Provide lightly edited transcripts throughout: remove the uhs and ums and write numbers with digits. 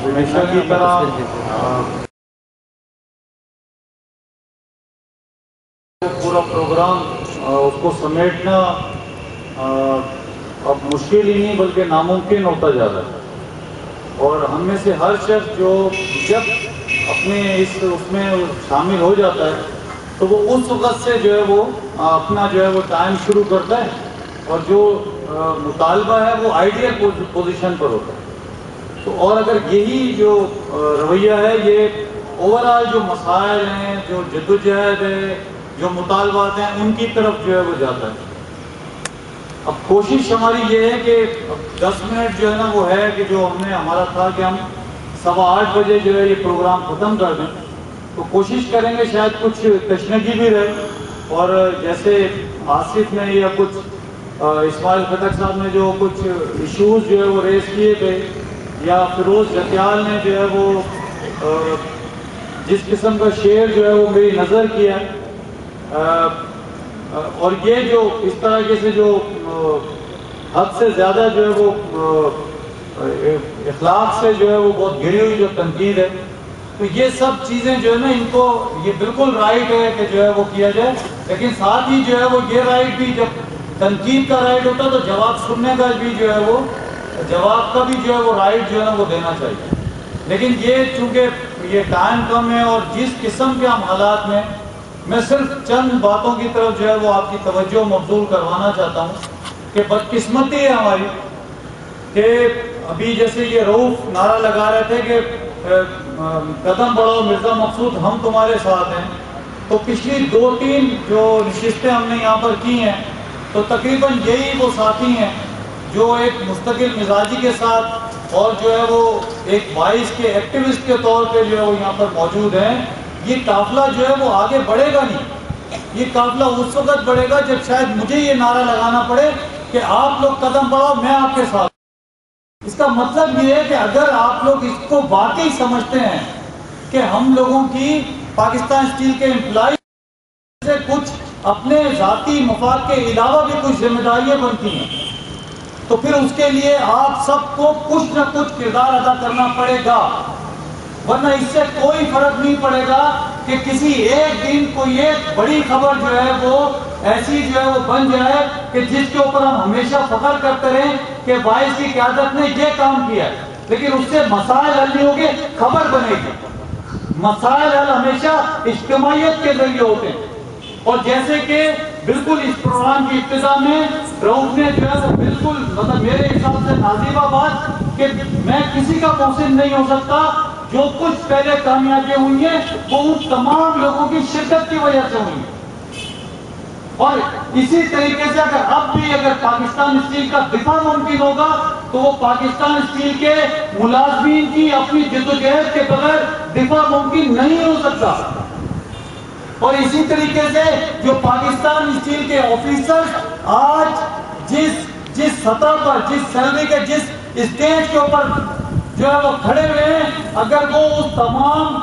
ہمیشہ کی طرح پورا پروگرام اس کو سمیٹنا اب مشکل ہی نہیں بلکہ ناممکن ہوتا جا رہا ہے، اور ہم میں سے ہر شخص جو جب اپنے اس میں شامل ہو جاتا ہے تو وہ اس وقت سے جو ہے وہ اپنا جو ہے وہ ٹائم شروع کرتا ہے، اور جو مطالبہ ہے وہ آئیڈیل پوزیشن پر ہوتا ہے۔ تو اور اگر یہی جو رویہ ہے یہ اوورآل جو مسائل ہیں، جو جدوجہد ہے، جو مطالبات ہیں، ان کی طرف جو ہے وہ جاتا ہے۔ اب کوشش ہماری یہ ہے کہ 10 منٹ جو ہے نا وہ ہے کہ جو ہمارا تھا کہ ہم 8:15 بجے جو ہے یہ پروگرام ختم کر دیں، تو کوشش کریں گے شاید کچھ تشنگی بھی رہے، اور جیسے آصف نے یا کچھ اسماعیل خٹک صاحب نے جو کچھ ایشوز جو ہے وہ ریز کیے تھے، یا فیروز جتیال نے جو ہے وہ جس قسم کا شعر جو ہے وہ میری نظر کیا، اور یہ جو اس طرح سے جو حد سے زیادہ جو ہے وہ اخلاق سے جو ہے وہ بہت گری ہوئی جو تنقید ہے، تو یہ سب چیزیں جو ہے نا ان کو یہ بالکل رائٹ ہے کہ جو ہے وہ کیا جائے، لیکن ساتھ ہی جو ہے وہ یہ رائٹ بھی، جب تنقید کا رائٹ ہوتا ہے تو جواب سننے کا بھی جو ہے وہ جواب کا بھی جو ہے وہ رائٹ جو ہے نا وہ دینا چاہیے۔ لیکن یہ چونکہ یہ ٹائم کم ہے اور جس قسم کے ہم حالات میں صرف چند باتوں کی طرف جو ہے وہ آپ کی توجہ مبذول کروانا چاہتا ہوں کہ بدقسمتی ہے ہماری کہ ابھی جیسے یہ رؤوف نعرہ لگا رہے تھے کہ قدم بڑھاؤ مرزا مقصود ہم تمہارے ساتھ ہیں، تو پچھلی 2-3 جو نشستیں ہم نے یہاں پر کی ہیں تو تقریباً یہی وہ ساتھی ہیں جو ایک مستقل مزاجی کے ساتھ اور جو ہے وہ ایک وائس کے ایکٹیوسٹ کے طور پہ جو ہے وہ یہاں پر موجود ہیں۔ یہ قافلہ جو ہے وہ آگے بڑھے گا نہیں، یہ قافلہ اس وقت بڑھے گا جب شاید مجھے یہ نعرہ لگانا پڑے کہ آپ لوگ قدم بڑھاؤ میں آپ کے ساتھ۔ اس کا مطلب یہ ہے کہ اگر آپ لوگ اس کو واقعی سمجھتے ہیں کہ ہم لوگوں کی پاکستان اسٹیل کے امپلائی سے کچھ اپنے ذاتی مفاد کے علاوہ بھی کچھ ذمہ داریاں بنتی ہیں، تو پھر اس کے لیے آپ سب کو کچھ نہ کچھ کردار ادا کرنا پڑے گا، ورنہ اس سے کوئی فرق نہیں پڑے گا کہ کسی ایک دن کوئی ایک بڑی خبر جو ہے وہ ایسی جو ہے وہ بن جائے کہ جس کے اوپر ہم ہمیشہ فخر کرتے رہیں کہ وائس کی قیادت نے یہ کام کیا ہے، لیکن اس سے مسائل حل نہیں ہوگے، خبر بنے گی۔ مسائل حل ہمیشہ اجتماعیت کے ذریعے ہوتے ہیں، اور جیسے کہ بالکل اس پروگرام کی ابتدا میں رؤوف نے جو ہے وہ بالکل مطلب میرے حساب سے نازیبہ بات کہ میں کسی کا محسن نہیں ہو سکتا، جو کچھ پہلے کامیابیاں ہوئی ہیں وہ ان تمام لوگوں کی شرکت کی وجہ سے ہوئی ہیں، اور اسی طریقے سے اگر پاکستان اسٹیل کا دفاع ممکن ہوگا تو وہ پاکستان اسٹیل کے ملازمین کی اپنی جدوجہد کے بغیر دفاع ممکن نہیں ہو سکتا، اور اسی طریقے سے جو پاکستان اسٹیل کے آفیسرز آج جس سطح پر، جس سیلری کے جس اسٹیج کے اوپر جو ہے وہ کھڑے ہوئے ہیں، اگر وہ اس تمام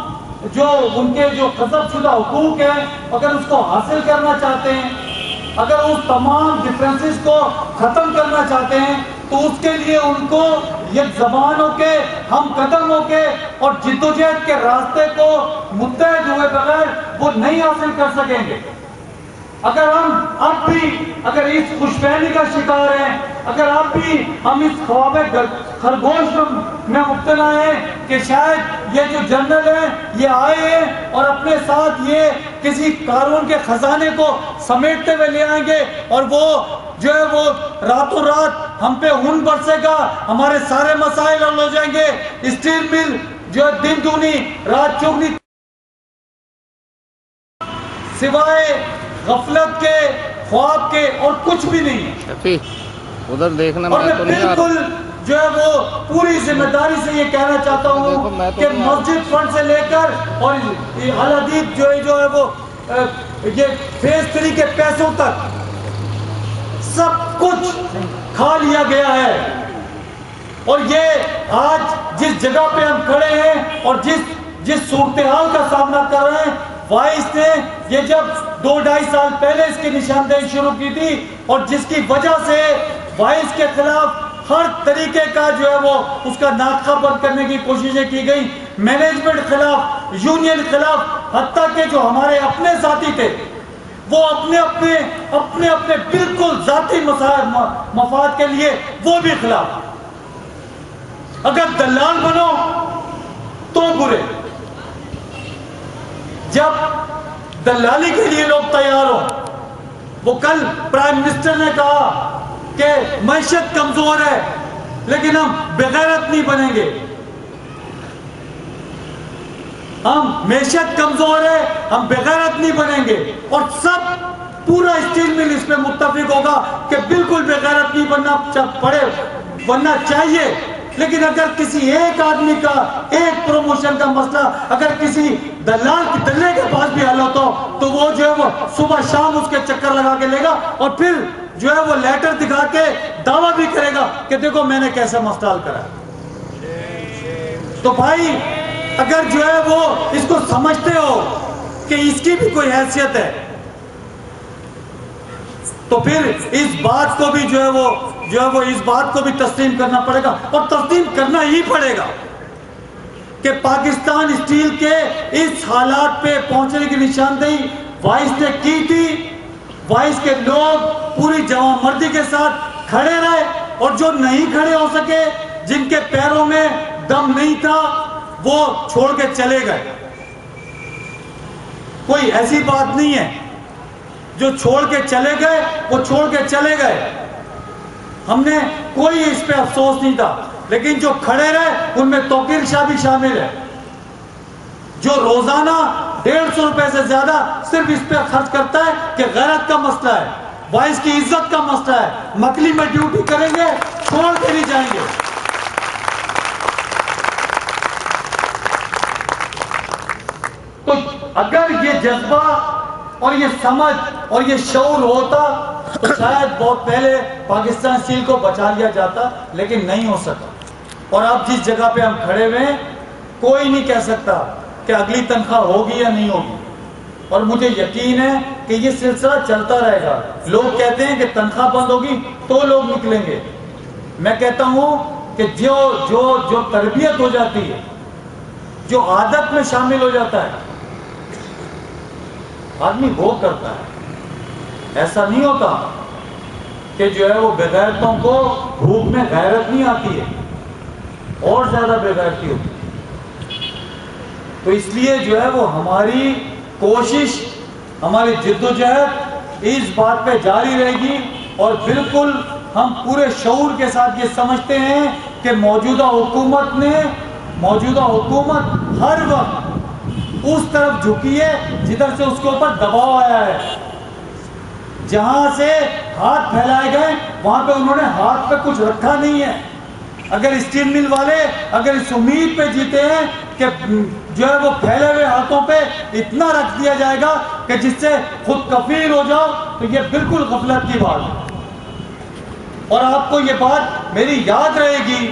جو ان کے جو غصب شدہ حقوق ہیں اگر اس کو حاصل کرنا چاہتے ہیں، اگر اس تمام ڈفرینسز کو ختم کرنا چاہتے ہیں، تو اس کے لیے ان کو یک زبان ہو کے، ہم قدم ہو کے اور جدوجہد کے راستے کو متحد ہوئے بغیر وہ نہیں حاصل کر سکیں گے۔ اگر ہم اب بھی اس خوش فہمی کا شکار ہیں، اگر اب بھی ہم اس خواب خرگوش میں مبتلا ہیں کہ شاید یہ جو جنرل ہیں یہ آئے ہیں اور اپنے ساتھ یہ کسی قارون کے خزانے کو سمیٹتے ہوئے لے آئیں گے اور وہ جو ہے وہ راتوں رات ہم پہ خون برسے گا، ہمارے سارے مسائل حل ہو جائیں گے، اسٹیل مل جو دن دونی رات چگنی سوائے غفلت کے، خواب کے اور کچھ بھی نہیں ہے۔ ادھر دیکھنا اور میں بالکل جو ہے وہ پوری ذمہ داری سے یہ کہنا چاہتا ہوں کہ مسجد فنڈ سے لے کر اور الحدید جو ہے وہ یہ فیز 3 کے پیسوں تک سب کچھ کھا لیا گیا ہے، اور یہ آج جس جگہ پہ ہم کھڑے ہیں اور جس صورتحال کا سامنا کر رہے ہیں، وائس نے یہ جب 2-2.5 سال پہلے اس کی نشاندہی شروع کی تھی اور جس کی وجہ سے وائس کے خلاف ہر طریقے کا جو ہے وہ اس کا ناطقہ بند کرنے کی کوششیں کی گئی، مینجمنٹ خلاف، یونین خلاف، حتیٰ کہ جو ہمارے اپنے ساتھی تھے وہ اپنے بالکل ذاتی مفاد کے لیے وہ بھی خلاف۔ اگر دلال بنو تو برے، جب دلالی کے لیے لوگ تیار ہو۔ وہ کل پرائم منسٹر نے کہا کہ معیشت کمزور ہے لیکن ہم بغیرت نہیں بنیں گے، ہم معیشت کمزور ہے ہم بغیرت نہیں بنیں گے، اور سب پورا اسٹیل مل اس پہ متفق ہوگا کہ بالکل بغیرت نہیں بننا چاہیے۔ لیکن اگر کسی ایک آدمی کا ایک پروموشن کا مسئلہ اگر کسی دلے کے پاس بھی حل ہوتا ہو تو وہ جو ہے وہ صبح شام اس کے چکر لگا کے لے گا اور پھر جو ہے وہ لیٹر دکھا کے دعویٰ بھی کرے گا کہ دیکھو میں نے کیسے مسئلہ حل کرا۔ تو بھائی اگر جو ہے وہ اس کو سمجھتے ہو کہ اس کی بھی کوئی حیثیت ہے تو پھر اس بات کو بھی جو ہے وہ اس بات کو بھی تسلیم کرنا پڑے گا، اور تسلیم کرنا ہی پڑے گا کہ پاکستان اسٹیل کے اس حالات پہ پہنچنے کی نشاندہی وائس نے کی تھی۔ وائس کے لوگ پوری جوان مردی کے ساتھ کھڑے رہے، اور جو نہیں کھڑے ہو سکے، جن کے پیروں میں دم نہیں تھا، وہ چھوڑ کے چلے گئے۔ کوئی ایسی بات نہیں ہے، جو چھوڑ کے چلے گئے وہ چھوڑ کے چلے گئے، ہم نے کوئی اس پہ افسوس نہیں تھا۔ لیکن جو کھڑے رہے ان میں توقیر شاہ بھی شامل ہے، جو روزانہ 150 روپے سے زیادہ صرف اس پہ خرچ کرتا ہے کہ غیرت کا مسئلہ ہے، وائس کی عزت کا مسئلہ ہے، مکلی میں ڈیوٹی کریں گے، چھوڑ کے نہیں جائیں گے۔ تو اگر یہ جذبہ اور یہ سمجھ اور یہ شعور ہوتا تو شاید بہت پہلے پاکستان اسٹیل کو بچا لیا جاتا، لیکن نہیں ہو سکا۔ اور اب جس جگہ پہ ہم کھڑے ہوئے ہیں کوئی نہیں کہہ سکتا کہ اگلی تنخواہ ہوگی یا نہیں ہوگی، اور مجھے یقین ہے کہ یہ سلسلہ چلتا رہے گا۔ لوگ کہتے ہیں کہ تنخواہ بند ہوگی تو لوگ نکلیں گے، میں کہتا ہوں کہ جو تربیت ہو جاتی ہے، جو عادت میں شامل ہو جاتا ہے، آدمی وہ کرتا ہے۔ ایسا نہیں ہوتا کہ جو ہے وہ بغیرتوں کو بھوک میں غیرت نہیں آتی ہے، اور زیادہ بغیرتی ہوتی ہے۔ تو اس لیے جو ہے وہ ہماری کوشش، ہماری جد و جہد اس بات پہ جاری رہے گی، اور بالکل ہم پورے شعور کے ساتھ یہ سمجھتے ہیں کہ موجودہ حکومت ہر وقت اس طرف جھکی ہے جدھر سے اس کے اوپر دباؤ آیا ہے۔ جہاں سے ہاتھ پھیلائے گئے وہاں پہ انہوں نے ہاتھ پہ کچھ رکھا نہیں ہے۔ اگر اسٹیل مل والے اگر اس امید پہ جیتے ہیں کہ جو ہے وہ پھیلے ہوئے ہاتھوں پہ اتنا رکھ دیا جائے گا کہ جس سے خود کفیل ہو جاؤ، تو یہ بالکل غفلت کی بات ہے۔ اور آپ کو یہ بات میری یاد رہے گی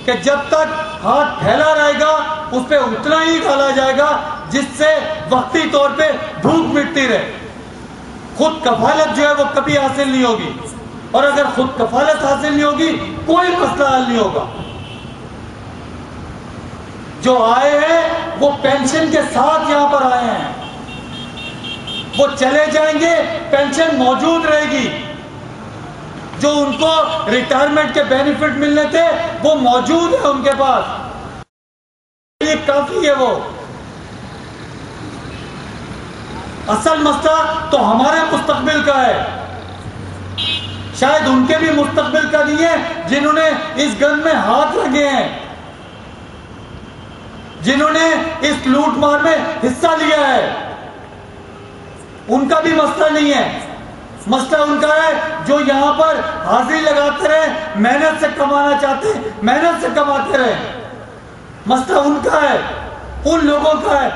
کہ جب تک ہاتھ پھیلا رہے گا اس پہ اتنا ہی ڈالا جائے گا جس سے وقتی طور پہ بھوک مٹتی رہے۔ خود کفالت جو ہے وہ کبھی حاصل نہیں ہوگی، اور اگر خود کفالت حاصل نہیں ہوگی کوئی مسئلہ حل نہیں ہوگا۔ جو آئے ہیں وہ پینشن کے ساتھ یہاں پر آئے ہیں، وہ چلے جائیں گے پینشن موجود رہے گی، جو ان کو ریٹائرمنٹ کے بینیفٹ ملنے تھے وہ موجود ہے ان کے پاس، یہ کافی ہے۔ وہ اصل مسئلہ تو ہمارے مستقبل کا ہے، شاید ان کے بھی مستقبل کا نہیں ہے جنہوں نے اس گن میں ہاتھ لگے ہیں، جنہوں نے اس لوٹ مار میں حصہ لیا ہے، ان کا بھی مسئلہ نہیں ہے۔ مسئلہ ان کا ہے جو یہاں پر حاضری لگاتے رہے، محنت سے کمانا چاہتے ہیں، محنت سے کماتے رہے۔ مسئلہ ان کا ہے، ان لوگوں کا ہے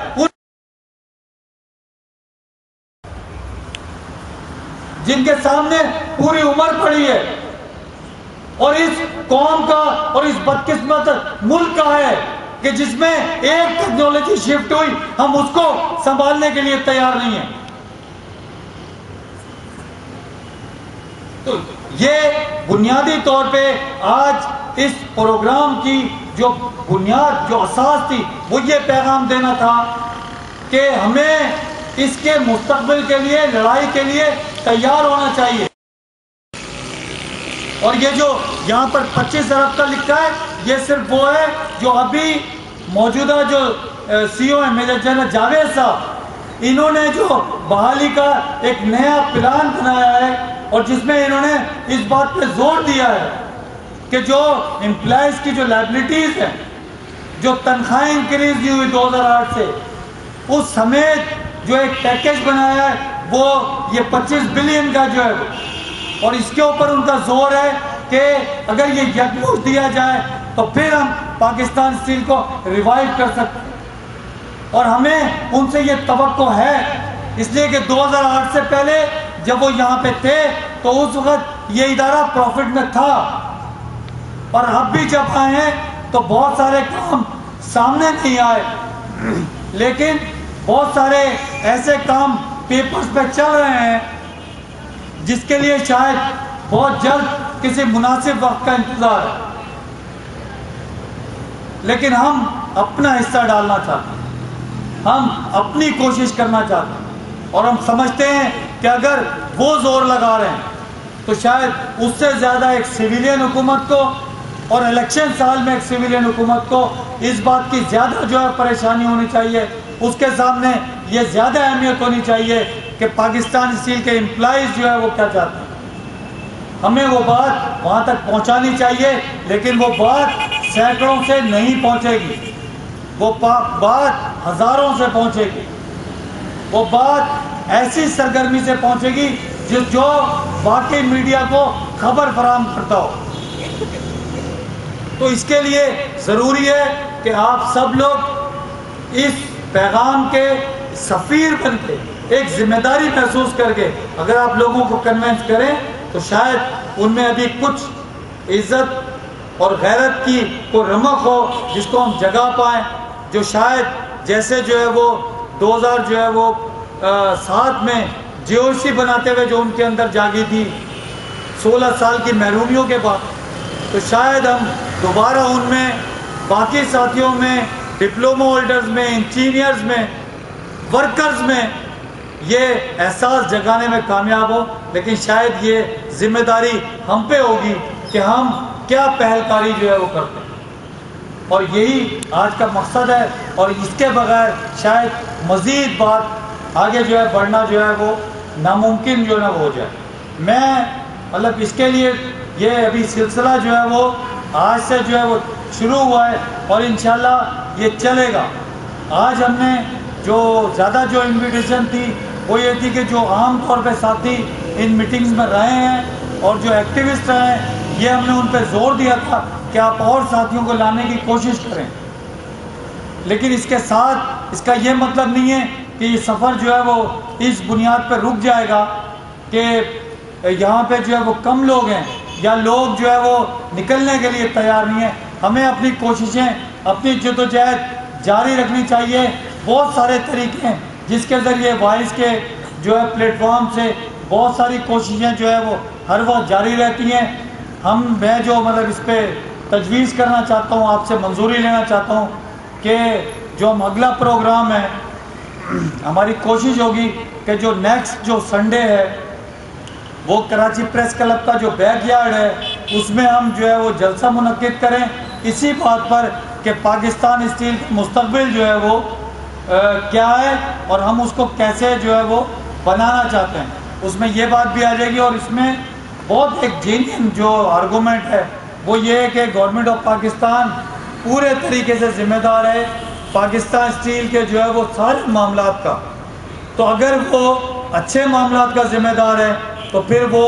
جن کے سامنے پوری عمر پڑی ہے، اور اس قوم کا اور اس بدقسمت ملک کا ہے کہ جس میں ایک ٹیکنالوجی شفٹ ہوئی ہم اس کو سنبھالنے کے لیے تیار نہیں ہیں۔ تو یہ بنیادی طور پہ آج اس پروگرام کی جو بنیاد جو اساس تھی وہ یہ پیغام دینا تھا کہ ہمیں اس کے مستقبل کے لیے لڑائی کے لیے تیار ہونا چاہیے. اور یہ جو یہاں پر 25 ارب کا لکھا ہے یہ صرف وہ ہے جو ابھی موجودہ جو سی او ہے میجر جنرل جاوید صاحب انہوں نے جو بحالی کا ایک نیا پلان بنایا ہے اور جس میں انہوں نے اس بات پہ زور دیا ہے کہ جو امپلائیز کی جو لائبلٹیز ہیں جو تنخواہیں انکریز دی ہوئی 2008 سے اس سمیت جو ایک پیکیج بنایا ہے وہ یہ 25 بلین کا جو ہے اور اس کے اوپر ان کا زور ہے کہ اگر یہ یکمشت دیا جائے تو پھر ہم پاکستان اسٹیل کو ریوائیو کر سکتے ہیں. اور ہمیں ان سے یہ توقع ہے اس لیے کہ 2008 سے پہلے جب وہ یہاں پہ تھے تو اس وقت یہ ادارہ پروفٹ میں تھا اور اب بھی جب آئے ہیں تو بہت سارے کام سامنے نہیں آئے لیکن بہت سارے ایسے کام پیپرز پہ چل رہے ہیں جس کے لیے شاید بہت جلد کسی مناسب وقت کا انتظار ہے. لیکن ہم اپنا حصہ ڈالنا چاہتے ہیں, ہم اپنی کوشش کرنا چاہتے ہیں اور ہم سمجھتے ہیں کہ اگر وہ زور لگا رہے ہیں تو شاید اس سے زیادہ ایک سویلین حکومت کو اور الیکشن سال میں ایک سویلین حکومت کو اس بات کی زیادہ جو ہے پریشانی ہونی چاہیے, اس کے سامنے یہ زیادہ اہمیت ہونی چاہیے کہ پاکستان اسٹیل کے امپلائیز جو ہے وہ کیا چاہتے ہیں. ہمیں وہ بات وہاں تک پہنچانی چاہیے لیکن وہ بات سینکڑوں سے نہیں پہنچے گی, وہ بات ہزاروں سے پہنچے گی, وہ بات ایسی سرگرمی سے پہنچے گی جو واقعی میڈیا کو خبر فراہم کرتا ہو. تو اس کے لیے ضروری ہے کہ آپ سب لوگ اس پیغام کے سفیر بن کے ایک ذمہ داری محسوس کر کے اگر آپ لوگوں کو کنونس کریں تو شاید ان میں ابھی کچھ عزت اور غیرت کی کوئی رمق ہو جس کو ہم جگہ پائیں, جو شاید جیسے جو ہے وہ 2000 جو ہے وہ 7 میں جے او سی بناتے ہوئے جو ان کے اندر جاگی تھی 16 سال کی محرومیوں کے بعد, تو شاید ہم دوبارہ ان میں باقی ساتھیوں میں ڈپلومہ ہولڈرز میں انجینئرز میں ورکرز میں یہ احساس جگانے میں کامیاب ہو. لیکن شاید یہ ذمہ داری ہم پہ ہوگی کہ ہم کیا پہل کاری جو ہے وہ کرتے ہیں اور یہی آج کا مقصد ہے اور اس کے بغیر شاید مزید بات آگے جو ہے بڑھنا جو ہے وہ ناممکن جو ہے وہ ہو جائے. میں مطلب اس کے لیے یہ ابھی سلسلہ جو ہے وہ آج سے جو ہے وہ شروع ہوا ہے اور انشاءاللہ یہ چلے گا. آج ہم نے جو زیادہ جو انویٹیشن تھی وہ یہ تھی کہ جو عام طور پہ ساتھی ان میٹنگز میں رہے ہیں اور جو ایکٹیوسٹ رہے ہیں یہ ہم نے ان پہ زور دیا تھا کہ آپ اور ساتھیوں کو لانے کی کوشش کریں. لیکن اس کے ساتھ اس کا یہ مطلب نہیں ہے کہ یہ سفر جو ہے وہ اس بنیاد پہ رک جائے گا کہ یہاں پہ جو ہے وہ کم لوگ ہیں یا لوگ جو ہے وہ نکلنے کے لیے تیار نہیں ہیں. ہمیں اپنی کوششیں اپنی جدوجہد جاری رکھنی چاہیے. بہت سارے طریقے ہیں جس کے ذریعے وائس کے جو ہے پلیٹ فارم سے بہت ساری کوششیں جو ہے وہ ہر وقت جاری رہتی ہیں. میں جو مطلب اس پہ تجویز کرنا چاہتا ہوں, آپ سے منظوری لینا چاہتا ہوں کہ جو ہم اگلا پروگرام ہے ہماری کوشش ہوگی کہ جو نیکسٹ جو سنڈے ہے وہ کراچی پریس کلب کا جو بیک یارڈ ہے اس میں ہم جو ہے وہ جلسہ منعقد کریں اسی بات پر کہ پاکستان اسٹیل کا مستقبل جو ہے وہ کیا ہے اور ہم اس کو کیسے جو ہے وہ بنانا چاہتے ہیں. اس میں یہ بات بھی آ جائے گی اور اس میں بہت ایک جینین جو آرگومنٹ ہے وہ یہ ہے کہ گورنمنٹ آف پاکستان پورے طریقے سے ذمہ دار ہے پاکستان اسٹیل کے جو ہے وہ سارے معاملات کا. تو اگر وہ اچھے معاملات کا ذمہ دار ہے تو پھر وہ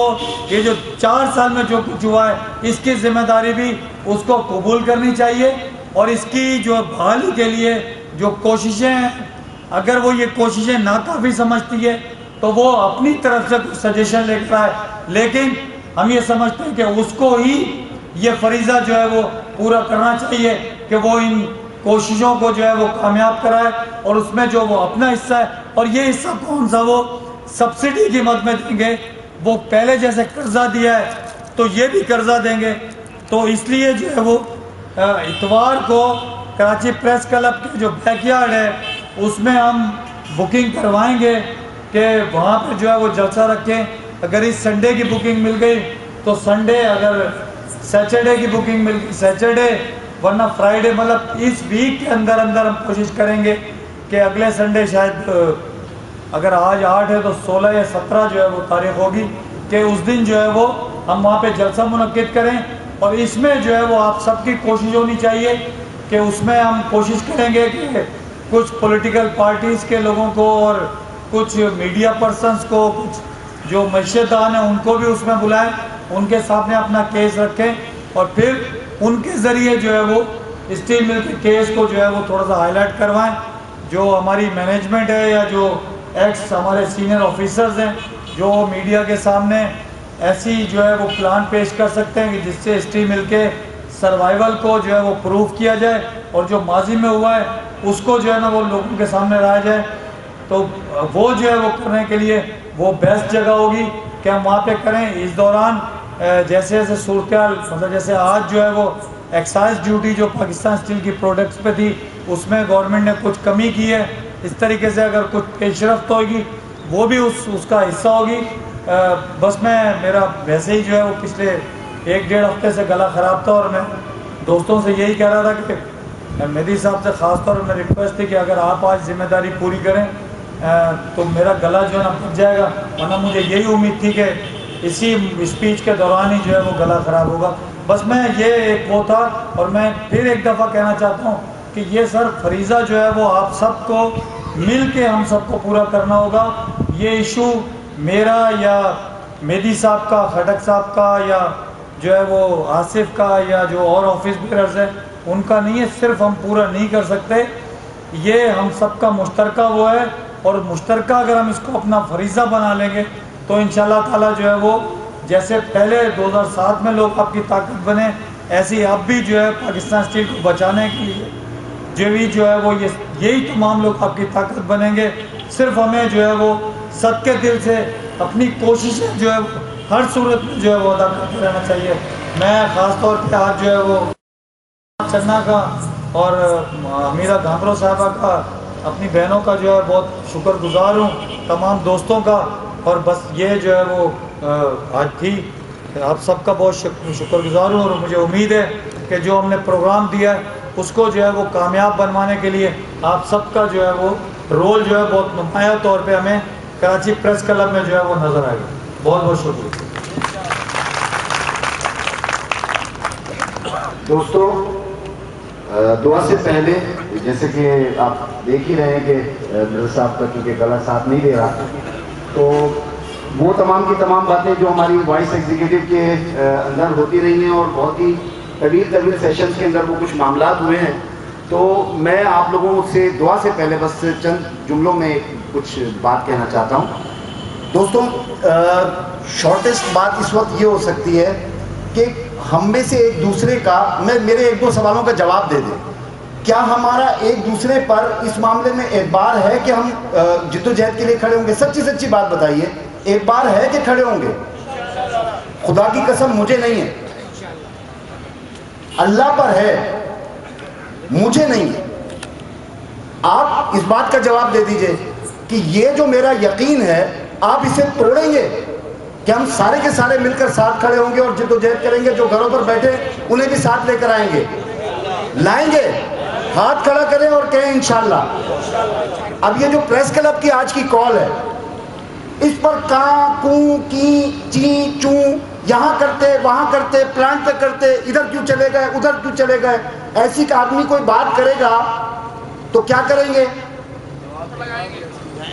یہ جو 4 سال میں جو کچھ ہوا ہے اس کی ذمہ داری بھی اس کو قبول کرنی چاہیے اور اس کی جو بحالی کے لیے جو کوششیں ہیں اگر وہ یہ کوششیں ناکافی سمجھتی ہے تو وہ اپنی طرف سے سجیشن لے کر آئے. لیکن ہم یہ سمجھتے ہیں کہ اس کو ہی یہ فریضہ جو ہے وہ پورا کرنا چاہیے کہ وہ ان کوششوں کو جو ہے وہ کامیاب کرائے اور اس میں جو وہ اپنا حصہ ہے اور یہ حصہ کون سا وہ سبسڈی کی مد میں دیں گے وہ پہلے جیسے قرضہ دیا ہے تو یہ بھی قرضہ دیں گے. تو اس لیے جو ہے وہ اتوار کو کراچی پریس کلب کے جو بیک یارڈ ہے اس میں ہم بکنگ کروائیں گے کہ وہاں پہ جو ہے وہ جلسہ رکھیں. اگر اس سنڈے کی بکنگ مل گئی تو سنڈے، اگر سیچرڈے کی بکنگ مل گئی سیچرڈے، ورنہ فرائیڈے. مطلب اس ویک کے اندر ہم کوشش کریں گے کہ اگلے سنڈے، شاید اگر آج 8 ہے تو 16 یا 17 جو ہے وہ تاریخ ہوگی کہ اس دن جو ہے وہ ہم وہاں پہ جلسہ منعقد کریں. اور اس میں جو ہے وہ آپ سب کی کوشش ہونی چاہیے کہ اس میں ہم کوشش کریں گے کہ کچھ پولیٹیکل پارٹیز کے لوگوں کو اور کچھ میڈیا پرسنز کو، کچھ جو معیشت دان ہیں ان کو بھی اس میں بلائیں، ان کے سامنے اپنا کیس رکھیں اور پھر ان کے ذریعے جو ہے وہ اسٹیل مل کے کیس کو جو ہے وہ تھوڑا سا ہائی لائٹ کروائیں. جو ہماری مینجمنٹ ہے یا جو ایکس ہمارے سینئر آفیسرز ہیں جو میڈیا کے سامنے ایسی جو ہے وہ پلان پیش کر سکتے ہیں کہ جس سے اسٹیل مل کے سروائیول کو جو ہے وہ پروف کیا جائے اور جو ماضی میں ہوا ہے اس کو جو ہے نا وہ لوگوں کے سامنے لایا جائے. تو وہ جو ہے وہ کرنے کے لیے وہ بیسٹ جگہ ہوگی کہ ہم وہاں پہ کریں. اس دوران جیسے جیسے صورتحال، مطلب جیسے آج جو ہے وہ ایکسائز ڈیوٹی جو پاکستان اسٹیل کی پروڈکٹس پہ تھی اس میں گورنمنٹ نے کچھ کمی کی ہے. اس طریقے سے اگر کچھ پیش رفت ہوگی وہ بھی اس کا حصہ ہوگی. بس میرا ویسے ہی جو ہے وہ پچھلے 1-1.5 ہفتے سے گلا خراب تھا اور میں دوستوں سے یہی کہہ رہا تھا کہ مہدی صاحب سے خاص طور پر ریکویسٹ تھی کہ اگر آپ آج ذمہ داری پوری کریں تو میرا گلا جو ہے نا پھٹ جائے گا، ورنہ مجھے یہی امید تھی کہ اسی اسپیچ کے دوران ہی جو ہے وہ گلا خراب ہوگا. بس میں یہ ایک وہ تھا. اور میں پھر ایک دفعہ کہنا چاہتا ہوں کہ یہ سر فریضہ جو ہے وہ آپ سب کو مل کے ہم سب کو پورا کرنا ہوگا. یہ ایشو میرا یا مہدی صاحب کا، خٹک صاحب کا، یا جو ہے وہ آصف کا، یا جو اور آفس بیئرز ہیں ان کا نہیں ہے. صرف ہم پورا نہیں کر سکتے، یہ ہم سب کا مشترکہ وہ ہے. اور مشترکہ اگر ہم اس کو اپنا فریضہ بنا لیں گے تو انشاءاللہ تعالیٰ جو ہے وہ جیسے پہلے 2007 میں لوگ آپ کی طاقت بنے، ایسی اب بھی جو ہے پاکستان اسٹیل کو بچانے کے لیے جو ہے وہ یہی تمام لوگ آپ کی طاقت بنیں گے. صرف ہمیں جو ہے وہ صدقے دل سے اپنی کوششیں جو ہے ہر صورت میں جو ہے وہ ادا کرتے رہنا چاہیے. میں خاص طور پہ آج جو ہے وہ چنا کا اور امیرہ گھانگرو صاحبہ کا، اپنی بہنوں کا جو ہے بہت شکر گزار ہوں، تمام دوستوں کا. اور بس یہ جو ہے وہ آج تھی، آپ سب کا بہت شکر گزار ہوں. اور مجھے امید ہے کہ جو ہم نے پروگرام دیا ہے اس کو جو ہے وہ کامیاب بنوانے کے لیے آپ سب کا جو ہے وہ رول جو ہے بہت نمایاں طور پہ ہمیں کراچی پریس کلب میں جو ہے وہ نظر آئے گا. بہت بہت شکریہ. دوستوں، دعا سے پہلے جیسے کہ آپ دیکھ ہی رہے ہیں کہ مرزا صاحب کا کیونکہ گلا ساتھ نہیں دے رہا، تو وہ تمام کی تمام باتیں جو ہماری وائس ایگزیکٹو کے اندر ہوتی رہی ہیں اور بہت ہی طویل سیشنز کے اندر وہ کچھ معاملات ہوئے ہیں، تو میں آپ لوگوں سے دعا سے پہلے بس چند جملوں میں کچھ بات کہنا چاہتا ہوں. دوستوں، شارٹیسٹ بات اس وقت یہ ہو سکتی ہے کہ ہم میں سے ایک دوسرے کا، میرے 1-2 سوالوں کا جواب دے دیں. کیا ہمارا ایک دوسرے پر اس معاملے میں اعتبار ہے کہ ہم جدوجہد کے لیے کھڑے ہوں گے؟ سچی بات بتائیے، اعتبار ہے کہ کھڑے ہوں گے؟ خدا کی قسم مجھے نہیں ہے، اللہ پر ہے، مجھے نہیں ہے. آپ اس بات کا جواب دے دیجئے کہ یہ جو میرا یقین ہے آپ اسے توڑیں گے کہ ہم سارے کے سارے مل کر ساتھ کھڑے ہوں گے اور جدوجہد کریں گے؟ جو گھروں پر بیٹھے انہیں بھی ساتھ لے کر آئیں گے، لائیں گے؟ ہاتھ کھڑا کریں اور کہیں انشاءاللہ. اب یہ جو پریس کلب کی آج کی کال ہے، اس پر کاں کوں کی چی چوں یہاں کرتے وہاں کرتے، پلانٹ پہ کرتے، ادھر کیوں چلے گئے ادھر کیوں چلے گئے، ایسی کہ آدمی کوئی بات کرے گا تو کیا کریں گے؟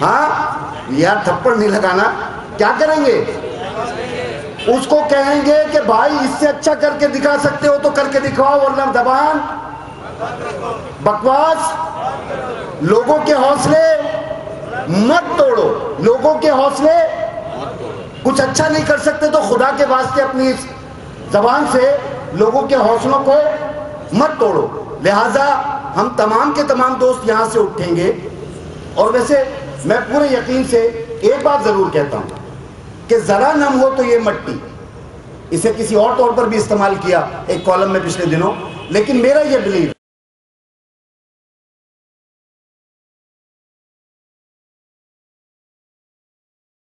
ہاں یار تھپڑ نہیں لگانا، کیا کریں گے؟ اس کو کہیں گے کہ بھائی اس سے اچھا کر کے دکھا سکتے ہو تو کر کے دکھاؤ، ورنہ زبان بکواس. لوگوں کے حوصلے مت توڑو، لوگوں کے حوصلے کچھ اچھا نہیں کر سکتے تو خدا کے واسطے اپنی اس زبان سے لوگوں کے حوصلوں کو مت توڑو. لہٰذا ہم تمام کے تمام دوست یہاں سے اٹھیں گے. اور ویسے میں پورے یقین سے ایک بات ضرور کہتا ہوں کہ ذرا نم ہو تو یہ مٹی. اسے کسی اور طور پر بھی استعمال کیا ایک کالم میں پچھلے دنوں, لیکن میرا یہ بلیو